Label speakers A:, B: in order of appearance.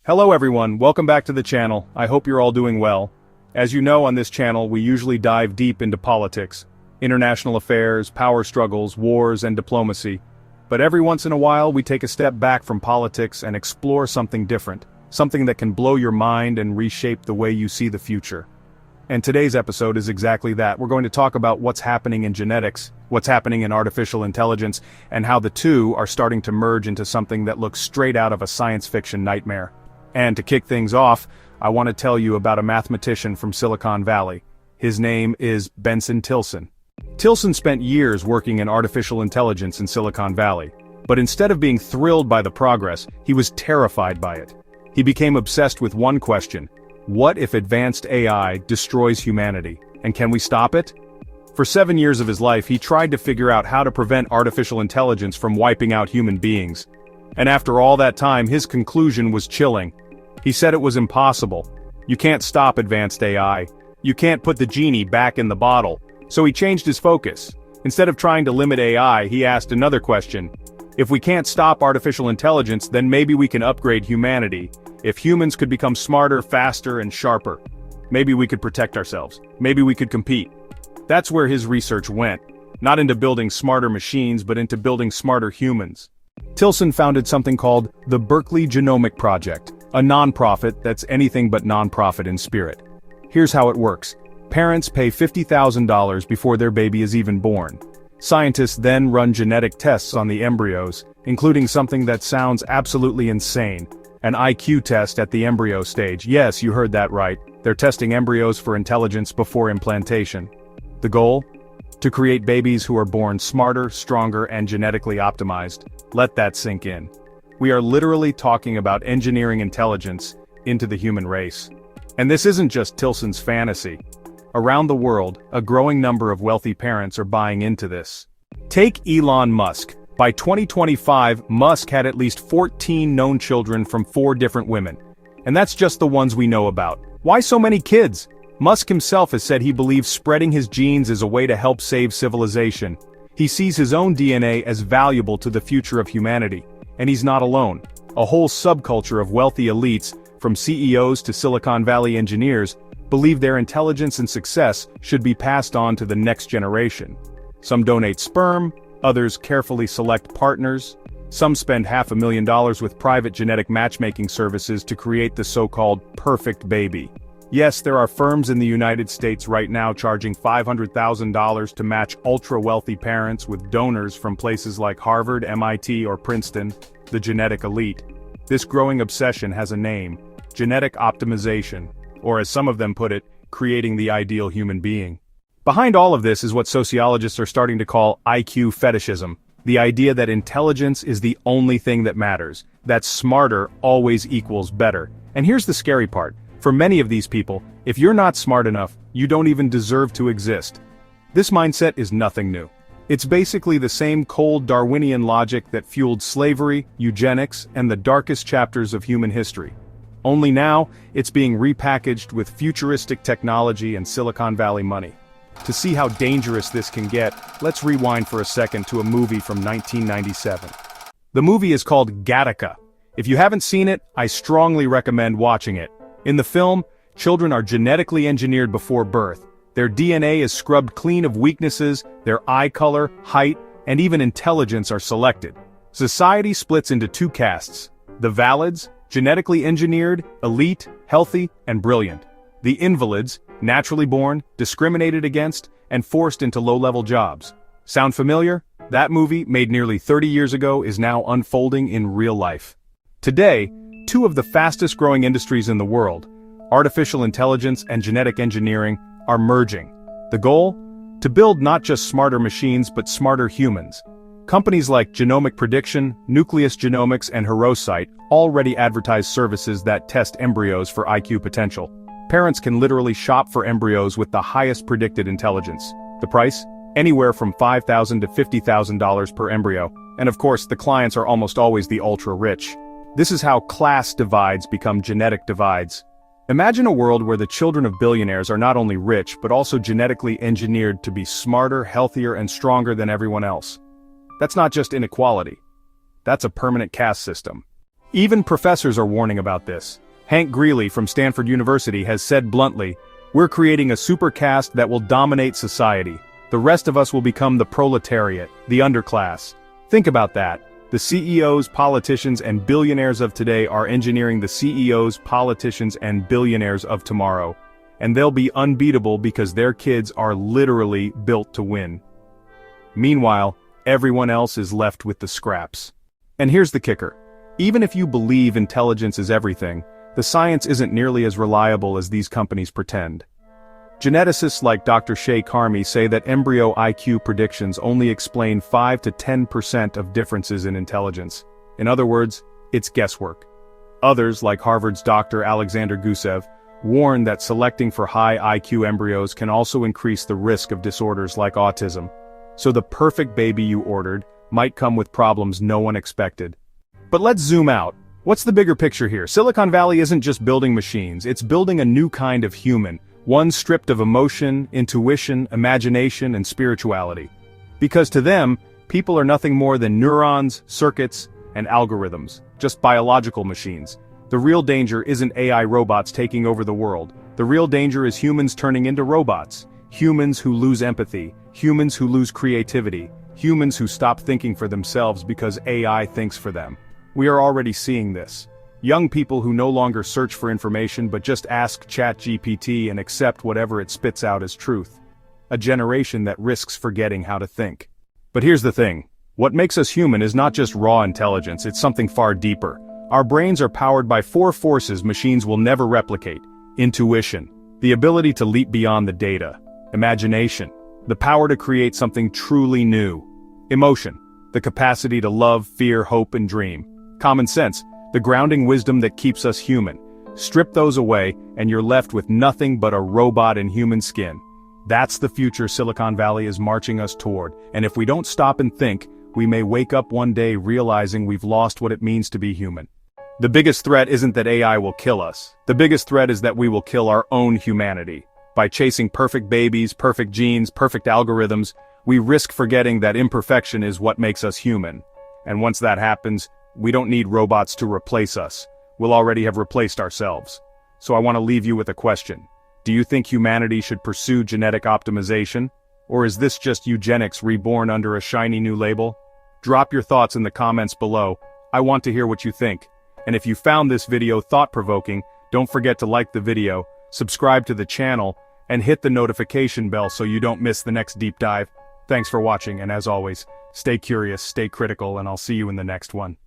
A: Hello everyone, welcome back to the channel. I hope you're all doing well. As you know, on this channel we usually dive deep into politics, international affairs, power struggles, wars, and diplomacy. But every once in a while we take a step back from politics and explore something different, something that can blow your mind and reshape the way you see the future. And today's episode is exactly that. We're going to talk about what's happening in genetics, what's happening in artificial intelligence, and how the two are starting to merge into something that looks straight out of a science fiction nightmare. And to kick things off, I want to tell you about a mathematician from Silicon Valley. His name is Benson Tilson. Tilson spent years working in artificial intelligence in Silicon Valley. But instead of being thrilled by the progress, he was terrified by it. He became obsessed with one question: what if advanced AI destroys humanity? And can we stop it? For 7 years of his life, he tried to figure out how to prevent artificial intelligence from wiping out human beings. And after all that time, his conclusion was chilling. He said it was impossible. You can't stop advanced AI. You can't put the genie back in the bottle. So he changed his focus. Instead of trying to limit AI, he asked another question. If we can't stop artificial intelligence, then maybe we can upgrade humanity. If humans could become smarter, faster, and sharper, maybe we could protect ourselves. Maybe we could compete. That's where his research went. Not into building smarter machines, but into building smarter humans. Tilson founded something called the Berkeley Genomic Project, a non-profit that's anything but non-profit in spirit. Here's how it works. Parents pay $50,000 before their baby is even born. Scientists then run genetic tests on the embryos, including something that sounds absolutely insane: an IQ test at the embryo stage. Yes, you heard that right. They're testing embryos for intelligence before implantation. The goal? To create babies who are born smarter, stronger, and genetically optimized. Let that sink in. We are literally talking about engineering intelligence into the human race. And this isn't just Tilson's fantasy. Around the world, a growing number of wealthy parents are buying into this. Take Elon Musk. By 2025, Musk had at least 14 known children from 4 different women. And that's just the ones we know about. Why so many kids? Musk himself has said he believes spreading his genes is a way to help save civilization. He sees his own DNA as valuable to the future of humanity. And he's not alone. A whole subculture of wealthy elites, from CEOs to Silicon Valley engineers, believe their intelligence and success should be passed on to the next generation. Some donate sperm, others carefully select partners, some spend $500,000 with private genetic matchmaking services to create the so-called perfect baby. Yes, there are firms in the United States right now charging $500,000 to match ultra-wealthy parents with donors from places like Harvard, MIT, or Princeton, the genetic elite. This growing obsession has a name: genetic optimization, or as some of them put it, creating the ideal human being. Behind all of this is what sociologists are starting to call IQ fetishism, the idea that intelligence is the only thing that matters, that smarter always equals better. And here's the scary part. For many of these people, if you're not smart enough, you don't even deserve to exist. This mindset is nothing new. It's basically the same cold Darwinian logic that fueled slavery, eugenics, and the darkest chapters of human history. Only now, it's being repackaged with futuristic technology and Silicon Valley money. To see how dangerous this can get, let's rewind for a second to a movie from 1997. The movie is called Gattaca. If you haven't seen it, I strongly recommend watching it. In the film, children are genetically engineered before birth. Their DNA is scrubbed clean of weaknesses, their eye color, height, and even intelligence are selected. Society splits into 2 castes: the valids, genetically engineered, elite, healthy, and brilliant. The invalids, naturally born, discriminated against, and forced into low-level jobs. Sound familiar? That movie, made nearly 30 years ago, is now unfolding in real life. Today, 2 of the fastest growing industries in the world, artificial intelligence and genetic engineering, are merging. The goal? To build not just smarter machines but smarter humans. Companies like Genomic Prediction, Nucleus Genomics, and Hirosite already advertise services that test embryos for IQ potential. Parents can literally shop for embryos with the highest predicted intelligence. The price? Anywhere from $5,000 to $50,000 per embryo. And of course, the clients are almost always the ultra-rich. This is how class divides become genetic divides. Imagine a world where the children of billionaires are not only rich but also genetically engineered to be smarter, healthier, and stronger than everyone else. That's not just inequality. That's a permanent caste system. Even professors are warning about this. Hank Greeley from Stanford University has said bluntly, "We're creating a super caste that will dominate society. The rest of us will become the proletariat, the underclass." Think about that. The CEOs, politicians, and billionaires of today are engineering the CEOs, politicians, and billionaires of tomorrow. And they'll be unbeatable because their kids are literally built to win. Meanwhile, everyone else is left with the scraps. And here's the kicker. Even if you believe intelligence is everything, the science isn't nearly as reliable as these companies pretend. Geneticists like Dr. Shay Karmi say that embryo IQ predictions only explain 5 to 10% of differences in intelligence. In other words, it's guesswork. Others, like Harvard's Dr. Alexander Gusev, warn that selecting for high IQ embryos can also increase the risk of disorders like autism. So the perfect baby you ordered might come with problems no one expected. But let's zoom out. What's the bigger picture here? Silicon Valley isn't just building machines, it's building a new kind of human. One stripped of emotion, intuition, imagination, and spirituality. Because to them, people are nothing more than neurons, circuits, and algorithms, just biological machines. The real danger isn't AI robots taking over the world. The real danger is humans turning into robots. Humans who lose empathy, humans who lose creativity, humans who stop thinking for themselves because AI thinks for them. We are already seeing this. Young people who no longer search for information but just ask ChatGPT and accept whatever it spits out as truth. A generation that risks forgetting how to think. But here's the thing. What makes us human is not just raw intelligence, it's something far deeper. Our brains are powered by 4 forces machines will never replicate. Intuition, the ability to leap beyond the data. Imagination, the power to create something truly new. Emotion, the capacity to love, fear, hope, and dream. Common sense, the grounding wisdom that keeps us human. Strip those away, and you're left with nothing but a robot in human skin. That's the future Silicon Valley is marching us toward, and if we don't stop and think, we may wake up one day realizing we've lost what it means to be human. The biggest threat isn't that AI will kill us. The biggest threat is that we will kill our own humanity. By chasing perfect babies, perfect genes, perfect algorithms, we risk forgetting that imperfection is what makes us human. And once that happens, we don't need robots to replace us. We'll already have replaced ourselves. So I want to leave you with a question. Do you think humanity should pursue genetic optimization? Or is this just eugenics reborn under a shiny new label? Drop your thoughts in the comments below. I want to hear what you think. And if you found this video thought-provoking, don't forget to like the video, subscribe to the channel, and hit the notification bell so you don't miss the next deep dive. Thanks for watching, and as always, stay curious, stay critical, and I'll see you in the next one.